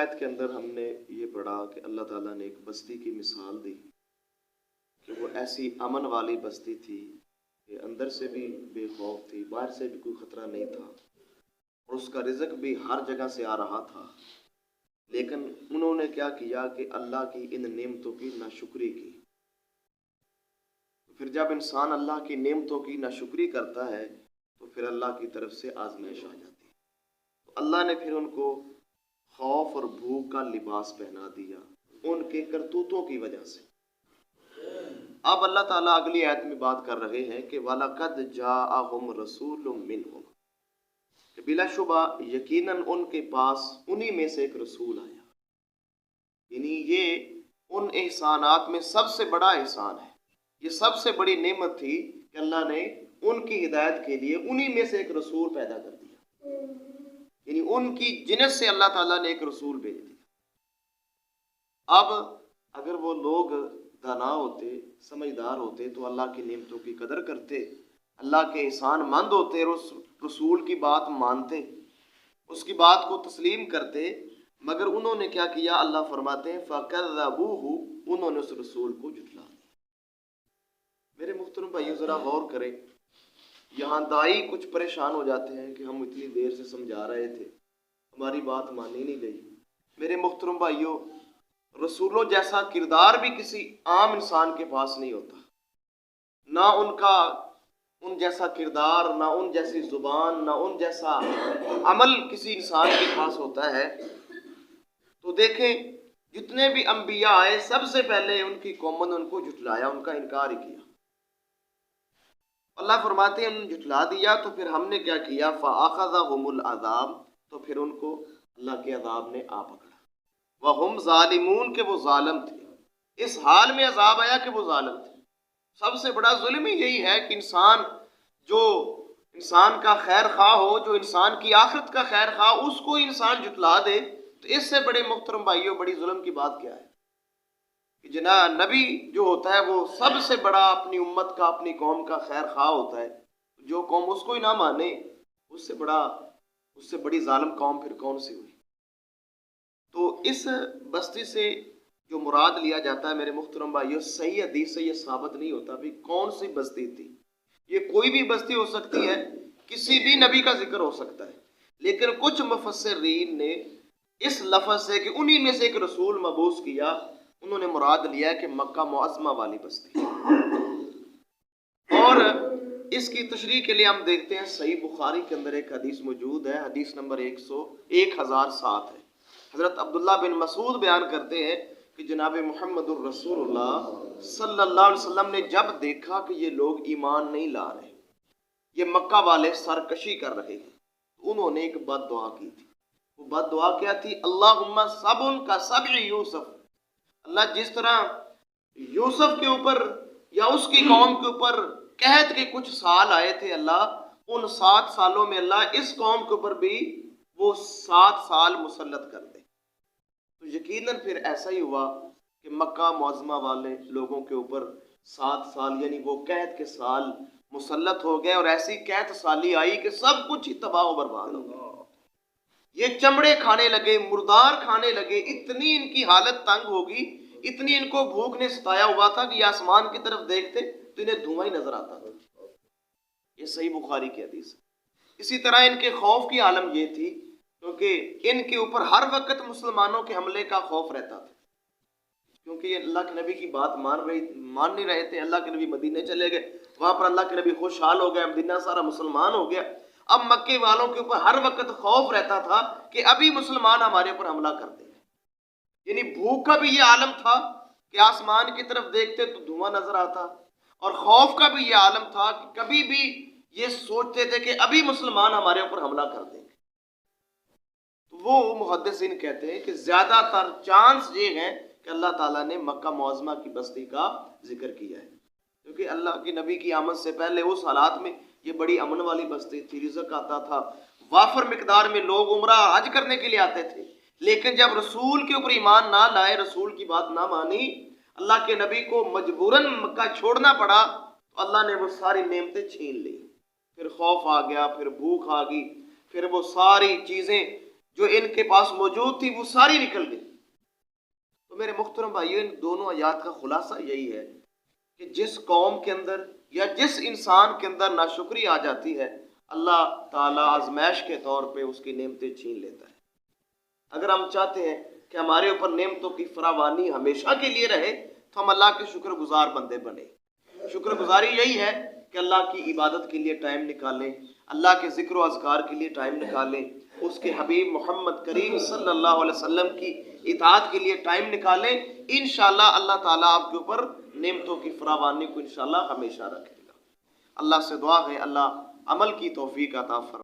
آیت کے اندر ہم نے یہ پڑھا کہ اللہ تعالیٰ نے ایک بستی کی مثال دی کہ وہ ایسی امن والی بستی تھی کہ اندر سے بھی بے خوف تھی، باہر سے بھی کوئی خطرہ نہیں تھا، اور اس کا رزق بھی ہر جگہ سے آ رہا تھا۔ لیکن انہوں نے کیا کیا کہ اللہ کی ان نعمتوں کی ناشکری کی۔ پھر جب انسان اللہ کی نعمتوں کی ناشکری کرتا ہے تو پھر اللہ کی طرف سے آزمائش آ جاتی ہے۔ تو اللہ نے پھر ان کو خوف اور بھوک کا لباس پہنا دیا ان کے کرتوتوں کی وجہ سے۔ اب اللہ تعالیٰ اگلی آیت میں بات کر رہے ہیں کہ وَلَقَدْ جَاءَهُمْ رَسُولٌ مِّنْهُمْ، کہ بلا شبہ یقیناً ان کے پاس انہی میں سے ایک رسول آیا۔ یعنی یہ ان احسانات میں سب سے بڑا احسان ہے، یہ سب سے بڑی نعمت تھی کہ اللہ نے ان کی ہدایت کے لیے انہی میں سے ایک رسول پیدا کر دیا، یعنی ان کی جنس سے اللہ تعالیٰ نے ایک رسول بھیج دیا۔ اب اگر وہ لوگ دانا ہوتے، سمجھدار ہوتے تو اللہ کی نعمتوں کی قدر کرتے، اللہ کے احسان مند ہوتے اور اس رسول کی بات مانتے، اس کی بات کو تسلیم کرتے، مگر انہوں نے کیا کیا؟ اللہ فرماتے ہیں فَكَذَّبُوهُ، انہوں نے اس رسول کو جھٹلا دیا۔ میرے محترم بھائیو ذرا غور کریں، یہاں دائی کچھ پریشان ہو جاتے ہیں کہ ہم اتنی دیر سے سمجھا رہے تھے، ہماری بات مانی نہیں گئی۔ میرے محترم بھائیو، رسولوں جیسا کردار بھی کسی عام انسان کے پاس نہیں ہوتا، نہ ان جیسا کردار، نہ ان جیسی زبان، نہ ان جیسا عمل کسی انسان کے پاس ہوتا ہے۔ تو دیکھیں جتنے بھی انبیاء آئے سب سے پہلے ان کی قوم نے ان کو جھٹلایا، ان کا انکار ہی کیا۔ اللہ فرماتے ہیں انہوں نے جھٹلا دیا تو پھر ہم نے کیا کیا؟ فَأَخَذَهُمُ الْعَذَابُ، تو پھر ان کو اللہ کے عذاب نے آ پکڑا۔ وَهُمْ ظَالِمُونَ، کہ وہ ظالم تھے۔ اس حال میں عذاب آیا کہ وہ ظالم تھے۔ سب سے بڑا ظلم ہی یہی ہے کہ انسان کا خیر خواہ ہو، جو انسان کی آخرت کا خیر خواہ، اس کو انسان جھٹلا دے، تو اس سے بڑے محترم بھائیوں بڑی ظلم کی بات کیا ہے؟ کہ جناب نبی جو ہوتا ہے وہ سب سے بڑا اپنی امت کا، اپنی قوم کا خیر خواہ ہوتا ہے۔ جو قوم اس کو ہی نہ مانے، اس سے بڑی ظالم قوم پھر کون سی ہوئی؟ تو اس بستی سے جو مراد لیا جاتا ہے میرے محترم بھائیو، صحیح حدیث سے یہ ثابت نہیں ہوتا بھی کون سی بستی تھی۔ یہ کوئی بھی بستی ہو سکتی ہے، کسی بھی نبی کا ذکر ہو سکتا ہے، لیکن کچھ مفسرین نے اس لفظ سے کہ انہی میں سے ایک رسول مبعوث کیا، انہوں نے مراد لیا کہ مکہ معظمہ والی بستی۔ اور اس کی تشریح کے لیے ہم دیکھتے ہیں صحیح بخاری کے اندر ایک حدیث موجود ہے، حدیث نمبر 1007 ہے۔ حضرت عبداللہ بن مسعود بیان کرتے ہیں کہ جناب محمد الرسول اللہ صلی اللہ علیہ وسلم نے جب دیکھا کہ یہ لوگ ایمان نہیں لا رہے، یہ مکہ والے سرکشی کر رہے ہیں، تو انہوں نے ایک بد دعا کی تھی۔ وہ بد دعا کیا تھی؟ اللہم سبن کا سبع یوسف، اللہ جس طرح یوسف کے اوپر یا اس کی قوم کے اوپر قحط کے کچھ سال آئے تھے، اللہ ان 7 سالوں میں اللہ اس قوم کے اوپر بھی وہ 7 سال مسلط کر دے۔ تو یقیناً پھر ایسا ہی ہوا کہ مکہ معظمہ والے لوگوں کے اوپر 7 سال یعنی وہ قحط کے سال مسلط ہو گئے، اور ایسی قحط سالی آئی کہ سب کچھ ہی تباہ و برباد ہو گیا۔ یہ چمڑے کھانے لگے، مردار کھانے لگے، اتنی ان کی حالت تنگ ہوگی، اتنی ان کو بھوک نے ستایا ہوا تھا کہ یہ آسمان کی طرف دیکھتے تو انہیں دھواں ہی نظر آتا تھا۔ یہ صحیح بخاری کی حدیث ہے۔ اسی طرح ان کے خوف کی عالم یہ تھی کیونکہ ان کے اوپر ہر وقت مسلمانوں کے حملے کا خوف رہتا تھا، کیونکہ یہ اللہ کے نبی کی بات مان نہیں رہے تھے۔ اللہ کے نبی مدینے چلے گئے، وہاں پر اللہ کے نبی خوشحال ہو گئے، مدینہ سارا مسلمان ہو گیا۔ اب مکے والوں کے اوپر ہر وقت خوف رہتا تھا کہ ابھی مسلمان ہمارے اوپر حملہ کر دیں گے۔ یعنی بھوک کا بھی یہ عالم تھا کہ آسمان کی طرف دیکھتے تو دھواں نظر آتا، اور خوف کا بھی یہ عالم تھا کہ کبھی بھی یہ سوچتے تھے کہ ابھی مسلمان ہمارے اوپر حملہ کر دیں گے۔ تو وہ محدثین کہتے ہیں کہ زیادہ تر چانس یہ ہیں کہ اللہ تعالیٰ نے مکہ معظمہ کی بستی کا ذکر کیا ہے، کیونکہ اللہ کی نبی کی آمد سے پہلے اس حالات میں یہ بڑی امن والی بستی تھی، رزق آتا تھا، وافر مقدار میں لوگ عمرہ حج کرنے کے لیے آتے تھے۔ لیکن جب رسول کے اوپر ایمان نہ لائے، رسول کی بات نہ مانی، اللہ کے نبی کو مجبوراً مکہ چھوڑنا پڑا، تو اللہ نے وہ ساری نعمتیں چھین لی۔ پھر خوف آ گیا، پھر بھوک آ گئی، پھر وہ ساری چیزیں جو ان کے پاس موجود تھی وہ ساری نکل گئی۔ تو میرے محترم بھائیو، ان دونوں آیات کا خلاصہ یہی ہے کہ جس قوم کے اندر یا جس انسان کے اندر ناشکری آ جاتی ہے، اللہ تعالیٰ آزمائش کے طور پہ اس کی نعمتیں چھین لیتا ہے۔ اگر ہم چاہتے ہیں کہ ہمارے اوپر نعمتوں کی فراوانی ہمیشہ کے لیے رہے تو ہم اللہ کے شکر گزار بندے بنیں۔ شکر گزاری یہی ہے کہ اللہ کی عبادت کے لیے ٹائم نکالیں، اللہ کے ذکر و اذکار کے لیے ٹائم نکالیں، اس کے حبیب محمد کریم صلی اللہ علیہ وسلم کی اطاعت کے لیے ٹائم نکالیں۔ انشاءاللہ اللہ تعالیٰ آپ کے اوپر نعمتوں کی فراوانی کو انشاءاللہ ہمیشہ رکھے گا۔ اللہ سے دعا ہے اللہ عمل کی توفیق عطا فرمائے۔